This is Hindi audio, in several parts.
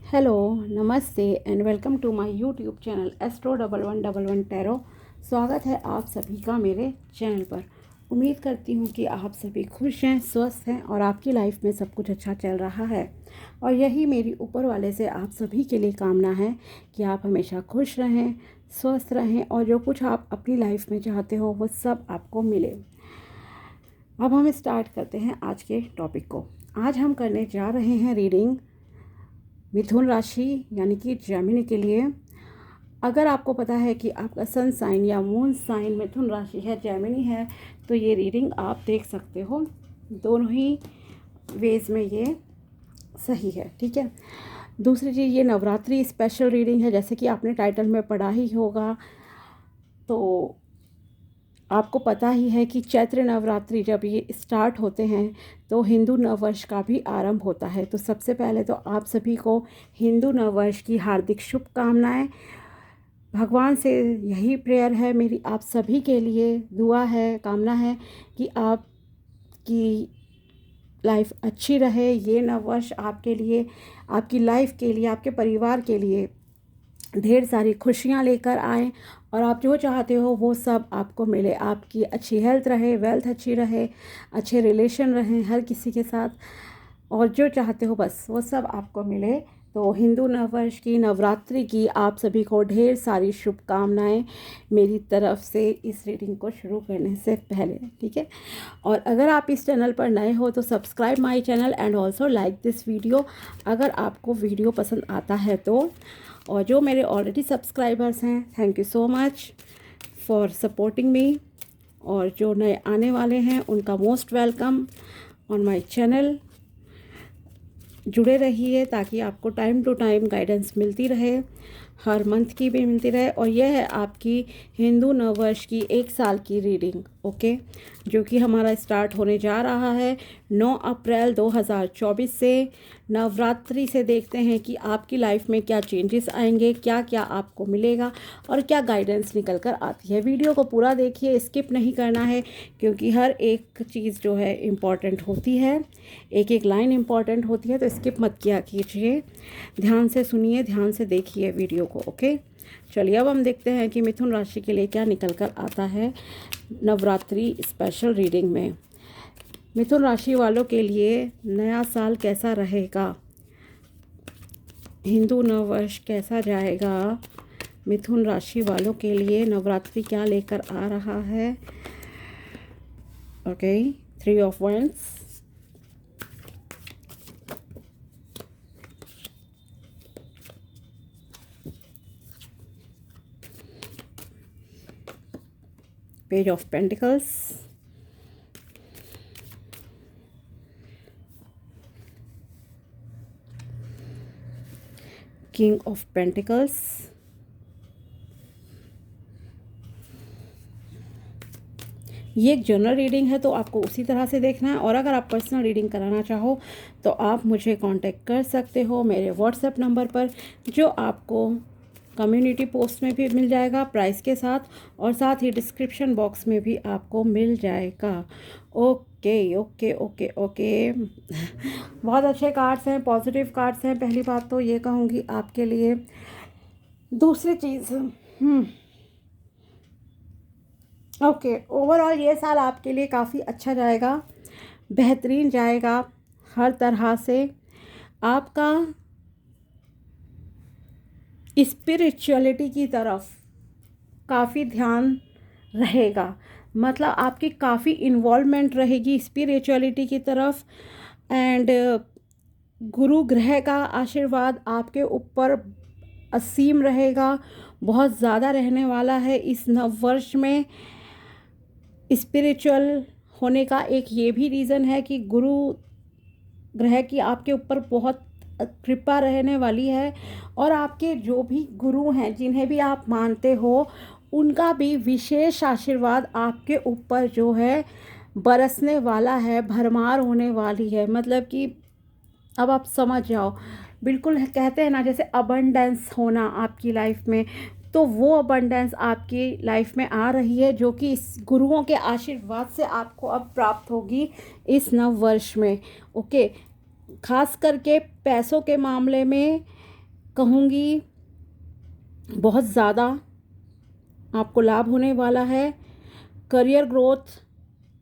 हेलो, नमस्ते and welcome to my YouTube channel Astro1111 tarot. स्वागत है आप सभी का मेरे चैनल पर। उम्मीद करती हूँ कि आप सभी खुश हैं, स्वस्थ हैं और आपकी लाइफ में सब कुछ अच्छा चल रहा है। और यही मेरी ऊपर वाले से आप सभी के लिए कामना है कि आप हमेशा खुश रहें, स्वस्थ रहें और जो कुछ आप अपनी लाइफ में चाहते हो वो सब आपको मिले। अब हम स्टार्ट करते हैं आज के टॉपिक को। आज हम करने जा रहे हैं रीडिंग मिथुन राशि यानी कि जेमिनी के लिए। अगर आपको पता है कि आपका सन साइन या मून साइन मिथुन राशि है, जेमिनी है, तो ये रीडिंग आप देख सकते हो। दोनों ही वेज में ये सही है, ठीक है। दूसरी चीज़, ये नवरात्रि स्पेशल रीडिंग है, जैसे कि आपने टाइटल में पढ़ा ही होगा। तो आपको पता ही है कि चैत्र नवरात्रि जब ये स्टार्ट होते हैं तो हिंदू नववर्ष का भी आरंभ होता है। तो सबसे पहले तो आप सभी को हिंदू नववर्ष की हार्दिक शुभकामनाएं। भगवान से यही प्रेयर है मेरी, आप सभी के लिए दुआ है, कामना है कि आपकी लाइफ अच्छी रहे। ये नववर्ष आपके लिए, आपकी लाइफ के लिए, आपके परिवार के लिए ढेर सारी खुशियाँ लेकर आएँ और आप जो चाहते हो वो सब आपको मिले। आपकी अच्छी हेल्थ रहे, वेल्थ अच्छी रहे, अच्छे रिलेशन रहें हर किसी के साथ, और जो चाहते हो बस वो सब आपको मिले। तो हिंदू नववर्ष की, नवरात्रि की आप सभी को ढेर सारी शुभकामनाएं मेरी तरफ से इस रीडिंग को शुरू करने से पहले, ठीक है। और अगर आप इस चैनल पर नए हो तो subscribe my channel and also like this video अगर आपको वीडियो पसंद आता है तो। और जो मेरे ऑलरेडी सब्सक्राइबर्स हैं, thank you so much for supporting me. और जो नए आने वाले हैं उनका most welcome on my channel. जुड़े रहिए ताकि आपको टाइम टू टाइम गाइडेंस मिलती रहे, हर मंथ की भी मिलती रहे। और यह है आपकी हिंदू नववर्ष की 1 साल की रीडिंग, ओके, जो कि हमारा स्टार्ट होने जा रहा है 9 अप्रैल 2024 से। नवरात्रि से देखते हैं कि आपकी लाइफ में क्या चेंजेस आएंगे, क्या क्या आपको मिलेगा और क्या गाइडेंस निकल कर आती है। वीडियो को पूरा देखिए, स्किप नहीं करना है, क्योंकि हर एक चीज़ जो है इम्पॉर्टेंट होती है, एक एक लाइन इम्पॉर्टेंट होती है, तो स्किप मत किया कीजिए। ध्यान से सुनिए, ध्यान से देखिए वीडियो को, ओके। चलिए अब हम देखते हैं कि मिथुन राशि के लिए क्या निकल कर आता है नवरात्रि स्पेशल रीडिंग में। मिथुन राशि वालों के लिए नया साल कैसा रहेगा, हिंदू नववर्ष कैसा जाएगा, मिथुन राशि वालों के लिए नवरात्रि क्या लेकर आ रहा है। Okay, 3 of wands, Page of Pentacles, King of Pentacles, ये एक जनरल रीडिंग है तो आपको उसी तरह से देखना है। और अगर आप पर्सनल रीडिंग कराना चाहो तो आप मुझे कांटेक्ट कर सकते हो मेरे व्हाट्सएप नंबर पर, जो आपको कम्युनिटी पोस्ट में भी मिल जाएगा प्राइस के साथ, और साथ ही डिस्क्रिप्शन बॉक्स में भी आपको मिल जाएगा। ओके ओके ओके ओके बहुत अच्छे कार्ड्स हैं, पॉजिटिव कार्ड्स हैं, पहली बात तो ये कहूँगी आपके लिए। दूसरी चीज़, ओके, ओवरऑल ये साल आपके लिए काफ़ी अच्छा जाएगा, बेहतरीन जाएगा हर तरह से। आपका स्पिरिचुअलिटी की तरफ काफ़ी ध्यान रहेगा, मतलब आपकी काफ़ी इन्वॉल्वमेंट रहेगी स्पिरिचुअलिटी की तरफ। एंड गुरु ग्रह का आशीर्वाद आपके ऊपर असीम रहेगा, बहुत ज़्यादा रहने वाला है इस नववर्ष में। स्पिरिचुअल होने का एक ये भी रीज़न है कि गुरु ग्रह की आपके ऊपर बहुत कृपा रहने वाली है, और आपके जो भी गुरु हैं जिन्हें भी आप मानते हो उनका भी विशेष आशीर्वाद आपके ऊपर जो है बरसने वाला है, भरमार होने वाली है। मतलब कि अब आप समझ जाओ, बिल्कुल कहते हैं ना जैसे अबंडेंस होना आपकी लाइफ में, तो वो अबंडेंस आपकी लाइफ में आ रही है, जो कि इस गुरुओं के आशीर्वाद से आपको अब प्राप्त होगी इस नव वर्ष में, ओके। खास करके पैसों के मामले में कहूँगी बहुत ज़्यादा आपको लाभ होने वाला है। करियर ग्रोथ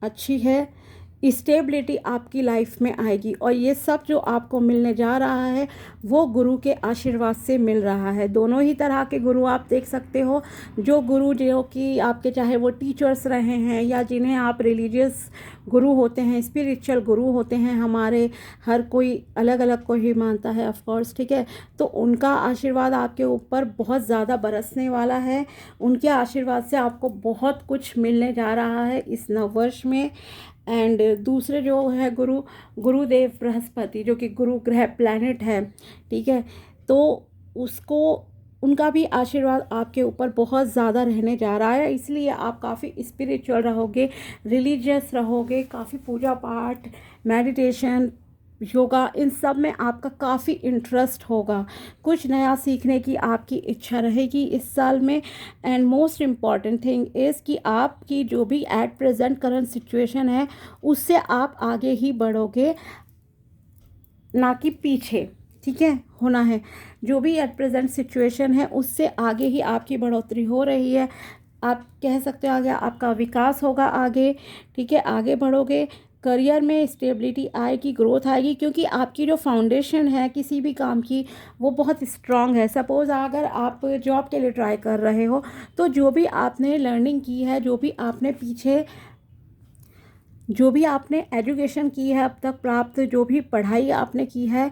अच्छी है, स्टेबिलिटी आपकी लाइफ में आएगी, और ये सब जो आपको मिलने जा रहा है वो गुरु के आशीर्वाद से मिल रहा है। दोनों ही तरह के गुरु आप देख सकते हो। जो गुरु जो कि आपके चाहे वो टीचर्स रहे हैं या जिन्हें आप रिलीजियस गुरु होते हैं, स्पिरिचुअल गुरु होते हैं, हमारे हर कोई अलग अलग को ही मानता है ऑफ कोर्स, ठीक है। तो उनका आशीर्वाद आपके ऊपर बहुत ज़्यादा बरसने वाला है। उनके आशीर्वाद से आपको बहुत कुछ मिलने जा रहा है इस नववर्ष में। एंड दूसरे जो है गुरुदेव बृहस्पति, जो कि गुरु ग्रह प्लैनेट है, ठीक है, तो उसको उनका भी आशीर्वाद आपके ऊपर बहुत ज़्यादा रहने जा रहा है। इसलिए आप काफ़ी स्पिरिचुअल रहोगे, रिलीजियस रहोगे, काफ़ी पूजा पाठ, मेडिटेशन, योगा, इन सब में आपका काफ़ी इंटरेस्ट होगा। कुछ नया सीखने की आपकी इच्छा रहेगी इस साल में। And most important thing is कि आपकी जो भी एट प्रेजेंट करंट सिचुएशन है उससे आप आगे ही बढ़ोगे, ना कि पीछे, ठीक है, होना है। जो भी एट प्रेजेंट सिचुएशन है उससे आगे ही आपकी बढ़ोतरी हो रही है। आप कह सकते हो आगे आपका विकास होगा आगे, ठीक है, आगे बढ़ोगे। करियर में स्टेबिलिटी आएगी, ग्रोथ आएगी, क्योंकि आपकी जो फाउंडेशन है किसी भी काम की वो बहुत स्ट्रांग है। सपोज़ अगर आप जॉब के लिए ट्राई कर रहे हो तो जो भी आपने लर्निंग की है, जो भी आपने पीछे जो भी आपने एजुकेशन की है अब तक प्राप्त, जो भी पढ़ाई आपने की है,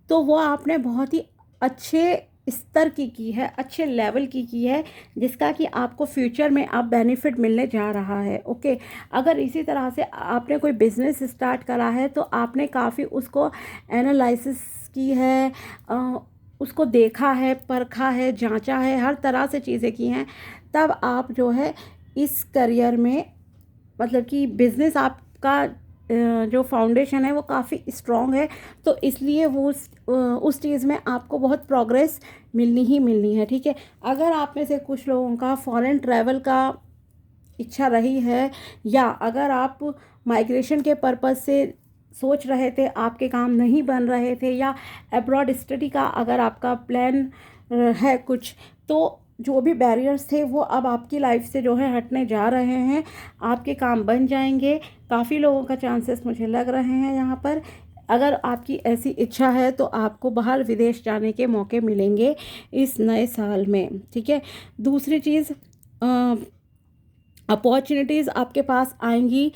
तो वो आपने बहुत ही अच्छे स्तर की है, अच्छे लेवल की है, जिसका कि आपको फ्यूचर में आप बेनिफिट मिलने जा रहा है। ओके, अगर इसी तरह से आपने कोई बिज़नेस स्टार्ट करा है तो आपने काफ़ी उसको एनालिसिस की है, उसको देखा है, परखा है, जांचा है, हर तरह से चीज़ें की हैं, तब आप जो है इस करियर में, मतलब कि बिज़नेस आपका जो फाउंडेशन है वो काफ़ी स्ट्रॉन्ग है, तो इसलिए वो उस चीज़ में आपको बहुत प्रोग्रेस मिलनी ही मिलनी है, ठीक है। अगर आप में से कुछ लोगों का फॉरेन ट्रैवल का इच्छा रही है, या अगर आप माइग्रेशन के पर्पज़ से सोच रहे थे, आपके काम नहीं बन रहे थे, या अब्रॉड स्टडी का अगर आपका प्लान है कुछ, तो जो भी बैरियर्स थे वो अब आपकी लाइफ से जो है हटने जा रहे हैं, आपके काम बन जाएंगे। काफ़ी लोगों का चांसेस मुझे लग रहे हैं यहाँ पर। अगर आपकी ऐसी इच्छा है तो आपको बाहर विदेश जाने के मौके मिलेंगे इस नए साल में, ठीक है। दूसरी चीज़, अपॉर्चुनिटीज़ आपके पास आएंगी।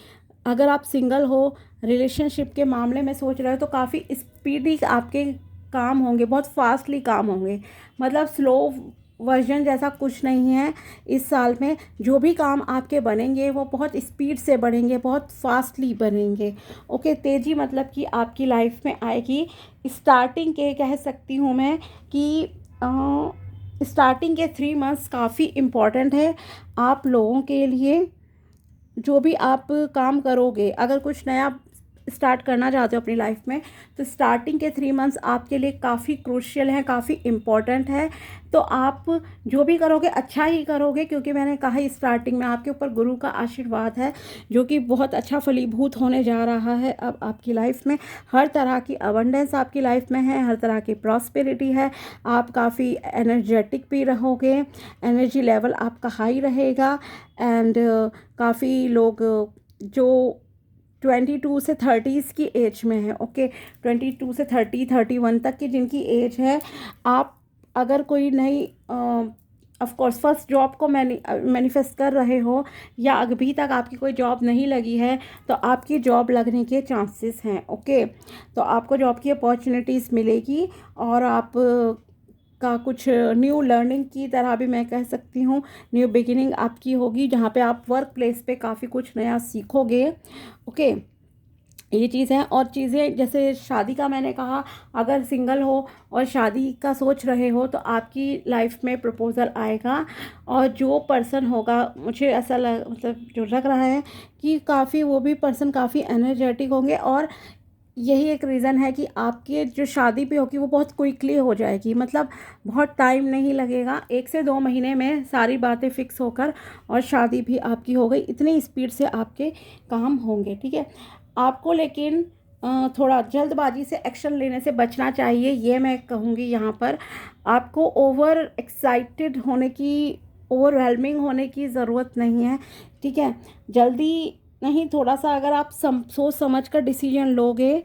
अगर आप सिंगल हो, रिलेशनशिप के मामले में सोच रहे हो, तो काफ़ी स्पीडी आपके काम होंगे, बहुत फास्टली काम होंगे, मतलब स्लो वर्जन जैसा कुछ नहीं है। इस साल में जो भी काम आपके बनेंगे वो बहुत स्पीड से बढ़ेंगे, बहुत फास्टली बनेंगे। ओके, तेज़ी मतलब कि आपकी लाइफ में आएगी। स्टार्टिंग के कह सकती हूँ मैं कि स्टार्टिंग के 3 मंथ्स काफ़ी इम्पॉर्टेंट है आप लोगों के लिए। जो भी आप काम करोगे, अगर कुछ नया स्टार्ट करना चाहते हो अपनी लाइफ में, तो स्टार्टिंग के 3 मंथ्स आपके लिए काफ़ी क्रूशियल हैं, काफ़ी इम्पॉर्टेंट है। तो आप जो भी करोगे अच्छा ही करोगे, क्योंकि मैंने कहा ही स्टार्टिंग में आपके ऊपर गुरु का आशीर्वाद है जो कि बहुत अच्छा फलीभूत होने जा रहा है। अब आपकी लाइफ में हर तरह की अबंडेंस आपकी लाइफ में है, हर तरह की प्रॉस्पेरिटी है। आप काफ़ी एनर्जेटिक भी रहोगे, एनर्जी लेवल आपका हाई रहेगा। एंड काफ़ी लोग जो 22 से 30s की एज में है, ओके, 22 से 31 तक की जिनकी एज है, आप अगर कोई नई ऑफ कोर्स फर्स्ट जॉब को मैनिफेस्ट कर रहे हो, या अभी तक आपकी कोई जॉब नहीं लगी है, तो आपकी जॉब लगने के चांसेस हैं। ओके, तो आपको जॉब की अपॉर्चुनिटीज़ मिलेगी, और आप का कुछ न्यू लर्निंग की तरह भी मैं कह सकती हूँ, न्यू बिगिनिंग आपकी होगी, जहाँ पे आप वर्क प्लेस पे काफ़ी कुछ नया सीखोगे। ओके, ये चीज़ है। और चीज़ें जैसे शादी का मैंने कहा, अगर सिंगल हो और शादी का सोच रहे हो तो आपकी लाइफ में प्रपोज़ल आएगा, और जो पर्सन होगा, मुझे ऐसा मतलब जो लग रहा है कि काफ़ी वो भी पर्सन काफ़ी एनर्जेटिक होंगे, और यही एक रीज़न है कि आपकी जो शादी भी होगी वो बहुत क्विकली हो जाएगी, मतलब बहुत टाइम नहीं लगेगा, 1 से 2 महीने में सारी बातें फिक्स होकर और शादी भी आपकी हो गई। इतनी स्पीड से आपके काम होंगे, ठीक है। आपको लेकिन थोड़ा जल्दबाजी से एक्शन लेने से बचना चाहिए, ये मैं कहूँगी। यहाँ पर आपको ओवर एक्साइटेड होने की, ओवरवेलमिंग होने की ज़रूरत नहीं है, ठीक है। जल्दी नहीं, थोड़ा सा अगर आप सोच समझ कर डिसीजन लोगे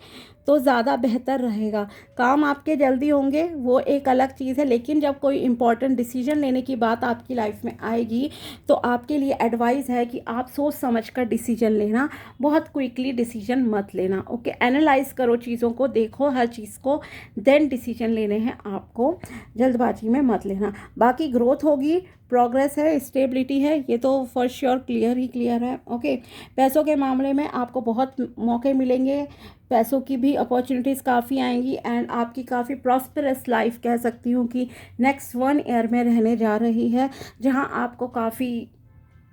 तो ज़्यादा बेहतर रहेगा। काम आपके जल्दी होंगे वो एक अलग चीज़ है, लेकिन जब कोई इम्पॉर्टेंट डिसीजन लेने की बात आपकी लाइफ में आएगी तो आपके लिए एडवाइस है कि आप सोच समझ कर डिसीजन लेना, बहुत क्विकली डिसीजन मत लेना। ओके, एनालाइज करो चीज़ों को, देखो हर चीज़ को, देन डिसीजन लेने हैं आपको, जल्दबाजी में मत लेना। बाकी ग्रोथ होगी, प्रोग्रेस है, स्टेबिलिटी है, ये तो फॉर श्योर क्लियर है। ओके, पैसों के मामले में आपको बहुत मौके मिलेंगे, पैसों की भी अपॉर्चुनिटीज़ काफ़ी आएंगी एंड आपकी काफ़ी प्रॉस्परस लाइफ कह सकती हूँ कि नेक्स्ट 1 ईयर में रहने जा रही है, जहाँ आपको काफ़ी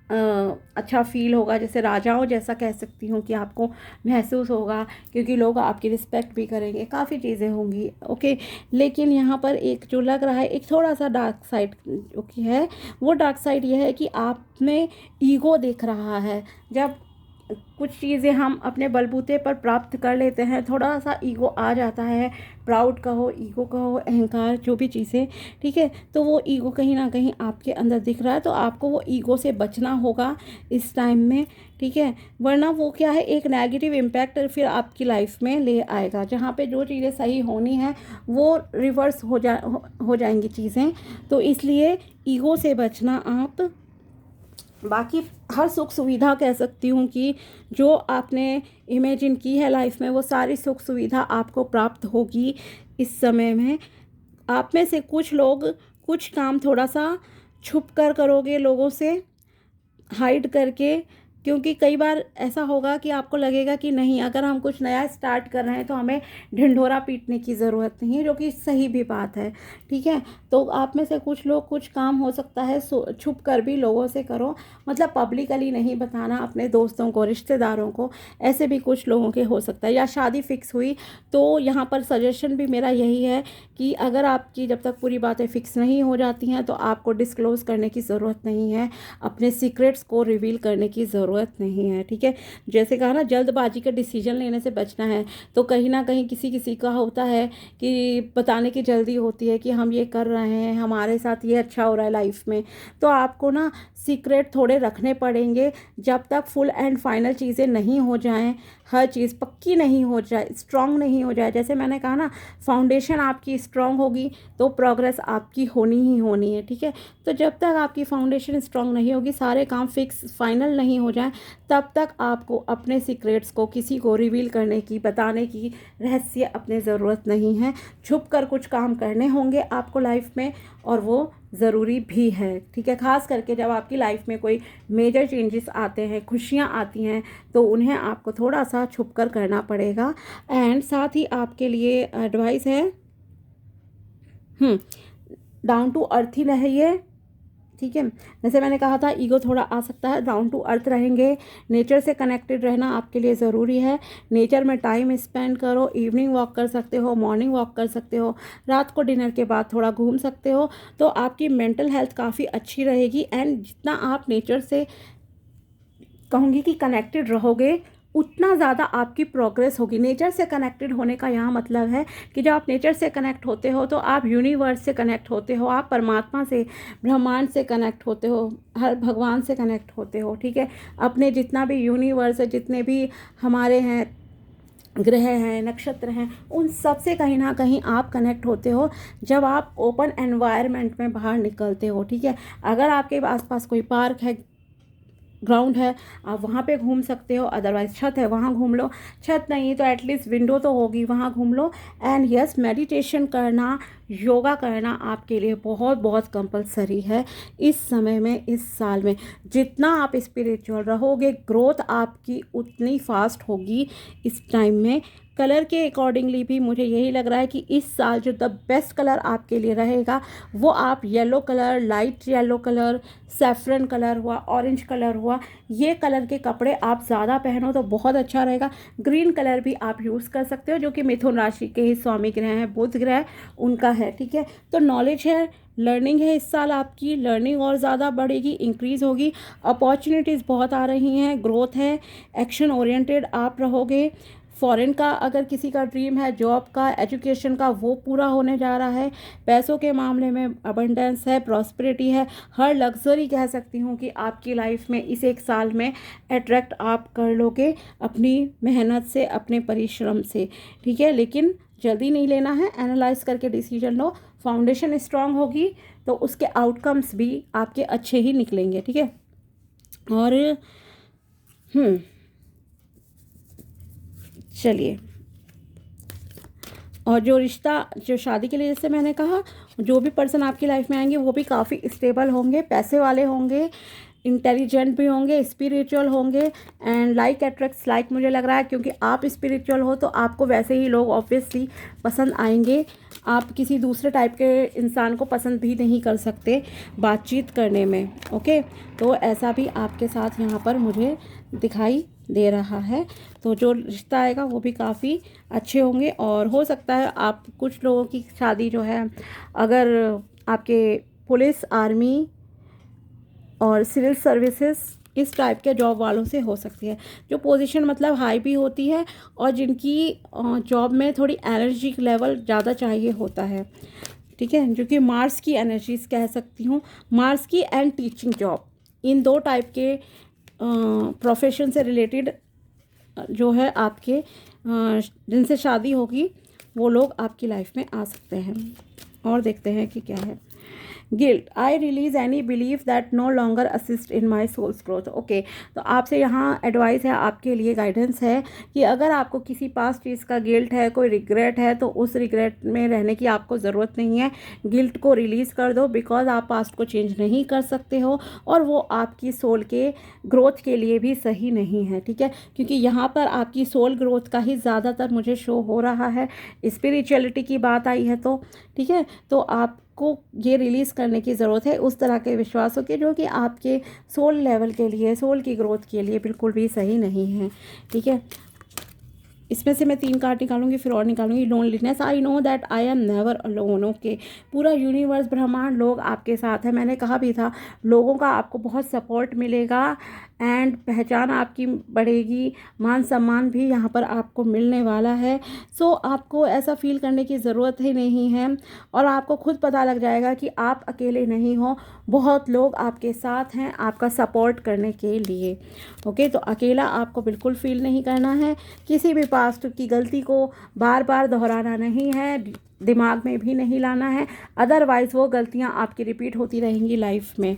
अच्छा फील होगा, जैसे राजाओं जैसा कह सकती हूँ कि आपको महसूस होगा, क्योंकि लोग आपकी रिस्पेक्ट भी करेंगे, काफ़ी चीज़ें होंगी। ओके, लेकिन यहाँ पर एक जो लग रहा है, एक थोड़ा सा डार्क साइड जो कि है, वो डार्क साइड ये है कि आप में ईगो दिख रहा है। जब कुछ चीज़ें हम अपने बलबूते पर प्राप्त कर लेते हैं, थोड़ा सा ईगो आ जाता है, प्राउड कहो, ईगो कहो, अहंकार, जो भी चीज़ें, ठीक है। तो वो ईगो कहीं ना कहीं आपके अंदर दिख रहा है, तो आपको वो ईगो से बचना होगा इस टाइम में, ठीक है। वरना वो क्या है, एक नेगेटिव इम्पैक्ट फिर आपकी लाइफ में ले आएगा, जहाँ पे जो चीज़ें सही होनी है वो रिवर्स हो जाएंगी चीज़ें। तो इसलिए ईगो से बचना आप। बाकी हर सुख सुविधा कह सकती हूँ कि जो आपने इमेजिन की है लाइफ में, वो सारी सुख सुविधा आपको प्राप्त होगी इस समय में। आप में से कुछ लोग कुछ काम थोड़ा सा छुप कर करोगे, लोगों से हाइड करके, क्योंकि कई बार ऐसा होगा कि आपको लगेगा कि नहीं, अगर हम कुछ नया स्टार्ट कर रहे हैं तो हमें ढिंढोरा पीटने की ज़रूरत नहीं है, जो कि सही भी बात है, ठीक है। तो आप में से कुछ लोग कुछ काम हो सकता है छुप कर भी लोगों से करो, मतलब पब्लिकली नहीं बताना अपने दोस्तों को, रिश्तेदारों को, ऐसे भी कुछ लोगों के हो सकता है। या शादी फिक्स हुई तो यहाँ पर सजेशन भी मेरा यही है कि अगर आपकी जब तक पूरी बातें फिक्स नहीं हो जाती हैं तो आपको डिस्क्लोज़ करने की ज़रूरत नहीं है, अपने सीक्रेट्स को रिवील करने की ज़रूरत नहीं है, ठीक है। जैसे कहा ना, जल्दबाजी का डिसीजन लेने से बचना है, तो कहीं ना कहीं किसी किसी का होता है कि बताने की जल्दी होती है कि हम ये कर रहे हैं, हमारे साथ ये अच्छा हो रहा है लाइफ में, तो आपको ना सीक्रेट थोड़े रखने पड़ेंगे जब तक फुल एंड फाइनल चीज़ें नहीं हो जाएं, हर चीज़ पक्की नहीं हो जाए, स्ट्रांग नहीं हो जाए। जैसे मैंने कहा ना, फाउंडेशन आपकी स्ट्रांग होगी तो प्रोग्रेस आपकी होनी ही होनी है, ठीक है। तो जब तक आपकी फाउंडेशन स्ट्रांग नहीं होगी, सारे काम फिक्स फाइनल नहीं हो जाए, तब तक आपको अपने सीक्रेट्स को किसी को रिवील करने की, बताने की, रहस्य अपने ज़रूरत नहीं है। छुप कर कुछ काम करने होंगे आपको लाइफ में, और वो ज़रूरी भी है, ठीक है। ख़ास करके जब आपकी लाइफ में कोई मेजर चेंजेस आते हैं, खुशियाँ आती हैं, तो उन्हें आपको थोड़ा सा छुप कर करना पड़ेगा। एंड साथ ही आपके लिए एडवाइस है, डाउन टू अर्थ ही रहिए, ठीक है। जैसे मैंने कहा था, ईगो थोड़ा आ सकता है, डाउन टू अर्थ रहेंगे, नेचर से कनेक्टेड रहना आपके लिए ज़रूरी है। नेचर में टाइम स्पेंड करो, इवनिंग वॉक कर सकते हो, मॉर्निंग वॉक कर सकते हो, रात को डिनर के बाद थोड़ा घूम सकते हो, तो आपकी मेंटल हेल्थ काफ़ी अच्छी रहेगी। एंड जितना आप नेचर से, कहूँगी कि कनेक्टेड रहोगे, उतना ज़्यादा आपकी प्रोग्रेस होगी। नेचर से कनेक्टेड होने का यहाँ मतलब है कि जब आप नेचर से कनेक्ट होते हो तो आप यूनिवर्स से कनेक्ट होते हो, आप परमात्मा से, ब्रह्मांड से कनेक्ट होते हो, हर भगवान से कनेक्ट होते हो, ठीक है। अपने जितना भी यूनिवर्स है, जितने भी हमारे हैं ग्रह हैं, नक्षत्र हैं, उन सब से कहीं ना कहीं आप कनेक्ट होते हो जब आप ओपन एनवायरनमेंट में बाहर निकलते हो, ठीक है। अगर आपके आसपास कोई पार्क है, ग्राउंड है, आप वहाँ पे घूम सकते हो, अदरवाइज छत है वहाँ घूम लो, छत नहीं तो एटलीस्ट विंडो तो होगी, वहाँ घूम लो। एंड यस, मेडिटेशन करना, योगा करना आपके लिए बहुत बहुत कंपलसरी है इस समय में, इस साल में। जितना आप स्पिरिचुअल रहोगे, ग्रोथ आपकी उतनी फास्ट होगी इस टाइम में। कलर के अकॉर्डिंगली भी मुझे यही लग रहा है कि इस साल जो द बेस्ट कलर आपके लिए रहेगा वो आप yellow colour, light yellow colour, saffron colour हुआ, ऑरेंज कलर हुआ, ये कलर के कपड़े आप ज़्यादा पहनो तो बहुत अच्छा रहेगा। ग्रीन कलर भी आप यूज़ कर सकते हो, जो कि मिथुन राशि के ही स्वामी ग्रह हैं, बुध ग्रह उनका है, ठीक है। तो नॉलेज है, लर्निंग है, इस साल आपकी लर्निंग और ज़्यादा बढ़ेगी, इंक्रीज़ होगी, अपॉर्चुनिटीज़ बहुत आ रही हैं, ग्रोथ है, एक्शन ओरिएंटेड आप रहोगे, फॉरेन का अगर किसी का ड्रीम है, जॉब का, एजुकेशन का, वो पूरा होने जा रहा है। पैसों के मामले में अबंडेंस है, प्रॉस्पेरिटी है, हर लग्जरी कह सकती हूँ कि आपकी लाइफ में इस 1 साल में अट्रैक्ट आप कर लोगे अपनी मेहनत से, अपने परिश्रम से, ठीक है। लेकिन जल्दी नहीं लेना है, एनालाइज करके डिसीजन लो। फाउंडेशन स्ट्रांग होगी तो उसके आउटकम्स भी आपके अच्छे ही निकलेंगे, ठीक है। और चलिए, और जो रिश्ता, जो शादी के लिए जैसे मैंने कहा, जो भी पर्सन आपकी लाइफ में आएंगे वो भी काफ़ी स्टेबल होंगे, पैसे वाले होंगे, इंटेलिजेंट भी होंगे, स्पिरिचुअल होंगे एंड लाइक अट्रैक्ट्स लाइक, मुझे लग रहा है क्योंकि आप स्पिरिचुअल हो तो आपको वैसे ही लोग ऑब्वियसली पसंद आएंगे। आप किसी दूसरे टाइप के इंसान को पसंद भी नहीं कर सकते बातचीत करने में, ओके। तो ऐसा भी आपके साथ यहाँ पर मुझे दिखाई दे रहा है। तो जो रिश्ता आएगा वो भी काफ़ी अच्छे होंगे, और हो सकता है आप कुछ लोगों की शादी जो है, अगर आपके पुलिस, आर्मी और सिविल सर्विसेज इस टाइप के जॉब वालों से हो सकती है, जो पोजीशन मतलब हाई भी होती है और जिनकी जॉब में थोड़ी एनर्जी लेवल ज़्यादा चाहिए होता है, ठीक है। जो कि मार्स की एनर्जीज कह सकती हूँ, मार्स की and teaching job, in 2 type के प्रोफेशन से रिलेटेड जो है आपके जिनसे शादी होगी वो लोग आपकी लाइफ में आ सकते हैं। और देखते हैं कि क्या है। Guilt, I release any believe that no longer assist in my soul's growth, okay. तो आपसे यहाँ एडवाइस है, आपके लिए गाइडेंस है कि अगर आपको किसी पास चीज़ का गिल्ट है, कोई रिग्रेट है, तो उस रिग्रेट में रहने की आपको ज़रूरत नहीं है। गिल्ट को रिलीज़ कर दो, बिकॉज आप पास्ट को चेंज नहीं कर सकते हो और वो आपकी सोल के ग्रोथ के लिए भी सही नहीं है, ठीक है। क्योंकि यहाँ पर आपकी सोल ग्रोथ का ही ज़्यादातर मुझे शो हो रहा है, स्पिरिचुअलिटी की बात आई है तो, ठीक है। तो आपको ये रिलीज़ करने की ज़रूरत है उस तरह के विश्वासों के जो कि आपके सोल लेवल के लिए, सोल की ग्रोथ के लिए बिल्कुल भी सही नहीं है, ठीक है। इसमें से मैं 3 कार्ड निकालूंगी, फिर और निकालूंगी। Loneliness, I know that I am never alone, okay. पूरा यूनिवर्स, ब्रह्मांड, लोग आपके साथ है। मैंने कहा भी था, लोगों का आपको बहुत सपोर्ट मिलेगा एंड पहचान आपकी बढ़ेगी, मान सम्मान भी यहाँ पर आपको मिलने वाला है। सो आपको ऐसा फील करने की ज़रूरत ही नहीं है और आपको खुद पता लग जाएगा कि आप अकेले नहीं हो, बहुत लोग आपके साथ हैं आपका सपोर्ट करने के लिए, ओके। तो अकेला आपको बिल्कुल फील नहीं करना है, किसी भी पास्ट की गलती को बार बार दोहराना नहीं है, दिमाग में भी नहीं लाना है, अदरवाइज़ वो गलतियाँ आपकी रिपीट होती रहेंगी लाइफ में।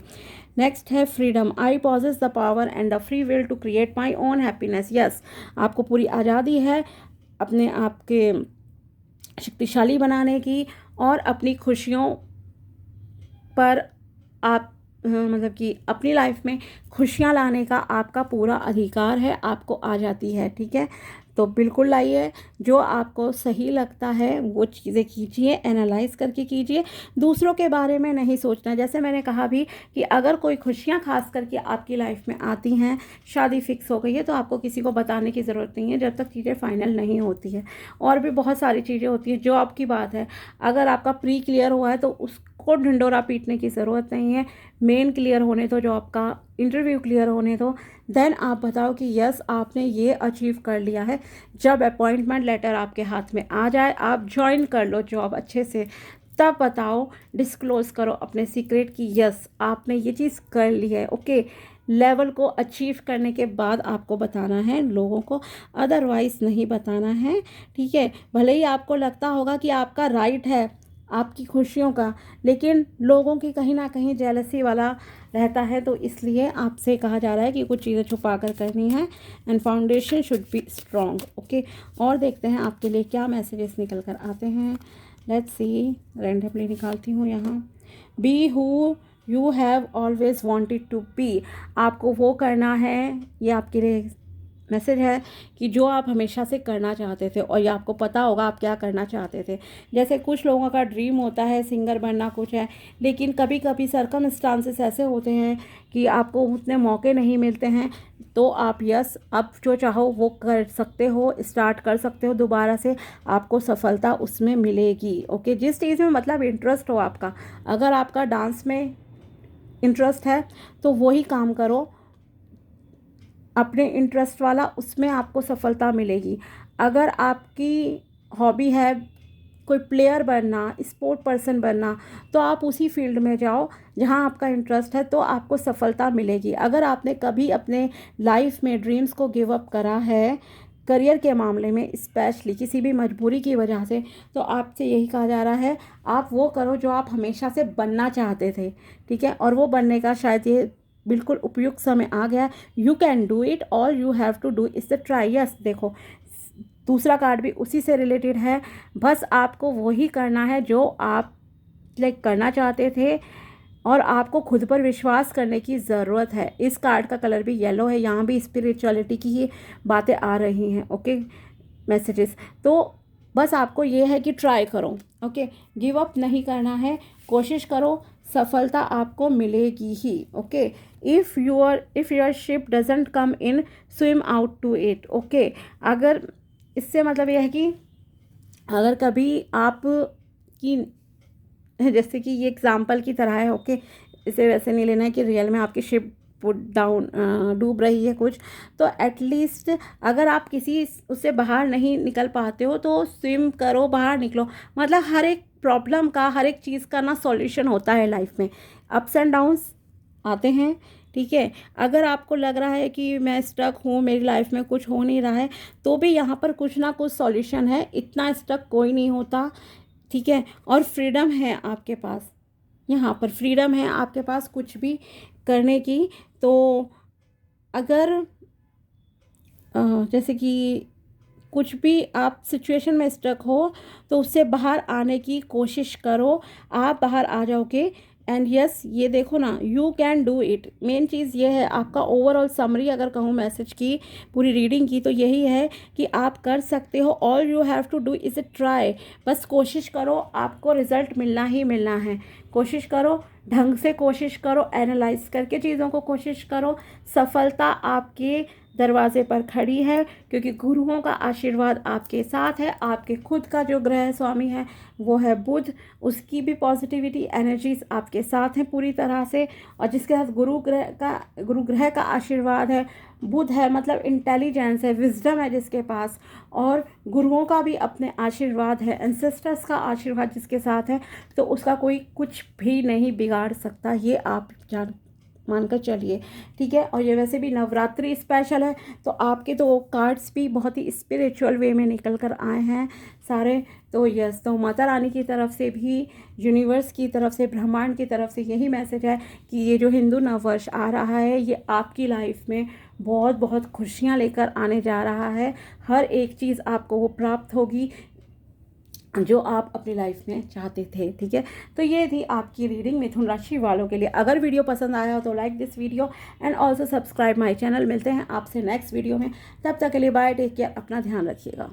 नेक्स्ट है freedom, I possess the power and the free will to create my own happiness, yes. आपको पूरी आज़ादी है अपने आप के शक्तिशाली बनाने की और अपनी खुशियों पर आप मतलब कि अपनी लाइफ में खुशियाँ लाने का आपका पूरा अधिकार है, आपको आ जाती है, ठीक है। तो बिल्कुल लाइए, जो आपको सही लगता है वो चीज़ें कीजिए, एनालाइज करके कीजिए, दूसरों के बारे में नहीं सोचना। जैसे मैंने कहा भी कि अगर कोई खुशियाँ खास करके आपकी लाइफ में आती हैं, शादी फिक्स हो गई है, तो आपको किसी को बताने की ज़रूरत नहीं है जब तक चीज़ें फाइनल नहीं होती है। और भी बहुत सारी चीज़ें होती हैं। जॉब की बात है, अगर आपका प्री क्लियर हुआ है तो उसको ढिंडोरा पीटने की ज़रूरत नहीं है, मेन क्लियर होने दो, जॉब का इंटरव्यू क्लियर होने दो, देन आप बताओ कि यस आपने ये अचीव कर लिया है। जब अपॉइंटमेंट लेटर आपके हाथ में आ जाए, आप ज्वाइन कर लो जॉब अच्छे से, तब बताओ, डिस्क्लोज़ करो अपने सीक्रेट की यस आपने ये चीज़ कर ली है, ओके। लेवल को अचीव करने के बाद आपको बताना है लोगों को, अदरवाइज़ नहीं बताना है, ठीक है। भले ही आपको लगता होगा कि आपका राइट है आपकी खुशियों का, लेकिन लोगों की कहीं ना कहीं जेलसी वाला रहता है, तो इसलिए आपसे कहा जा रहा है कि कुछ चीज़ें छुपा कर करनी है and foundation should be strong, okay. और देखते हैं आपके लिए क्या मैसेजेस निकल कर आते हैं। लेट्स सी, रैंडमली निकालती हूँ यहाँ। Be who you have always wanted to be, आपको वो करना है, ये आपके लिए मैसेज है कि जो आप हमेशा से करना चाहते थे और ये आपको पता होगा आप क्या करना चाहते थे। जैसे कुछ लोगों का ड्रीम होता है सिंगर बनना, कुछ है, लेकिन कभी कभी सर्कमस्टांसेस ऐसे होते हैं कि आपको उतने मौके नहीं मिलते हैं, तो आप यस अब जो चाहो वो कर सकते हो, स्टार्ट कर सकते हो दोबारा से, आपको सफलता उसमें मिलेगी, ओके। जिस चीज़ में मतलब इंटरेस्ट हो आपका, अगर आपका डांस में इंटरेस्ट है तो वही काम करो, अपने इंटरेस्ट वाला, उसमें आपको सफलता मिलेगी। अगर आपकी हॉबी है कोई प्लेयर बनना, स्पोर्ट पर्सन बनना, तो आप उसी फील्ड में जाओ जहां आपका इंटरेस्ट है, तो आपको सफलता मिलेगी। अगर आपने कभी अपने लाइफ में ड्रीम्स को गिव अप करा है करियर के मामले में, स्पेशली किसी भी मजबूरी की वजह से, तो आपसे यही कहा जा रहा है आप वो करो जो आप हमेशा से बनना चाहते थे, ठीक है। और वो बनने का शायद ये बिल्कुल उपयुक्त समय आ गया है। You can do it, all you have to do is the try. Yes, देखो दूसरा कार्ड भी उसी से रिलेटेड है। बस आपको वही करना है जो आप करना चाहते थे, और आपको खुद पर विश्वास करने की ज़रूरत है। इस कार्ड का कलर भी येलो है, यहाँ भी स्पिरिचुअलिटी की ही बातें आ रही हैं। Okay, messages. तो बस आपको ये है कि ट्राई करो, ओके, गिव अप नहीं करना है, कोशिश करो, सफलता आपको मिलेगी ही। Okay, if your ship doesn't come in, swim out to it. Okay, अगर इससे मतलब यह है कि अगर कभी आप की, जैसे कि ये एग्जाम्पल की तरह है, ओके, इसे वैसे नहीं लेना है कि रियल में आपकी शिप डाउन डूब रही है कुछ, तो एटलीस्ट अगर आप किसी उससे बाहर नहीं निकल पाते हो तो स्विम करो, बाहर निकलो। मतलब हर एक प्रॉब्लम का, हर एक चीज़ का ना सॉल्यूशन होता है लाइफ में। अप्स एंड डाउन्स आते हैं, ठीक है। अगर आपको लग रहा है कि मैं स्टक हूँ, मेरी लाइफ में कुछ हो नहीं रहा है, तो भी यहाँ पर कुछ ना कुछ सॉल्यूशन है। इतना स्टक कोई नहीं होता, ठीक है। और फ्रीडम है आपके पास, यहाँ पर फ्रीडम है आपके पास कुछ भी करने की। तो अगर जैसे कि कुछ भी आप सिचुएशन में स्टक हो तो उससे बाहर आने की कोशिश करो, आप बाहर आ जाओगे। एंड यस, ये देखो ना, you can do it. Main चीज़ ये है, आपका ओवरऑल समरी अगर कहूँ मैसेज की, पूरी रीडिंग की, तो यही है कि आप कर सकते हो। All you have to do is try. बस कोशिश करो, आपको रिजल्ट मिलना ही मिलना है। कोशिश करो, ढंग से कोशिश करो, एनालाइज करके चीज़ों को कोशिश करो। सफलता आपके दरवाजे पर खड़ी है, क्योंकि गुरुओं का आशीर्वाद आपके साथ है। आपके खुद का जो ग्रह स्वामी है वो है बुध, उसकी भी पॉजिटिविटी एनर्जीज आपके साथ हैं पूरी तरह से। और जिसके साथ गुरु ग्रह का आशीर्वाद है, बुध है, मतलब इंटेलिजेंस है, विजडम है जिसके पास, और गुरुओं का भी अपने आशीर्वाद है, एंसेस्टर्स का आशीर्वाद जिसके साथ है, तो उसका कोई कुछ भी नहीं बिगाड़ सकता। ये आप जान मानकर चलिए, ठीक है। और ये वैसे भी नवरात्रि स्पेशल है, तो आपके तो कार्ड्स भी बहुत ही स्पिरिचुअल वे में निकल कर आए हैं सारे। तो यस, तो माता रानी की तरफ से भी, यूनिवर्स की तरफ से, ब्रह्मांड की तरफ से यही मैसेज है कि ये जो हिंदू नववर्ष आ रहा है, ये आपकी लाइफ में बहुत बहुत खुशियाँ लेकर आने जा रहा है। हर एक चीज़ आपको वो प्राप्त होगी जो आप अपनी लाइफ में चाहते थे, ठीक है। तो ये थी आपकी रीडिंग मिथुन राशि वालों के लिए। अगर वीडियो पसंद आया हो तो like this video and also subscribe my channel. मिलते हैं आपसे नेक्स्ट वीडियो में, तब तक के लिए बाय, टेक केयर, अपना ध्यान रखिएगा।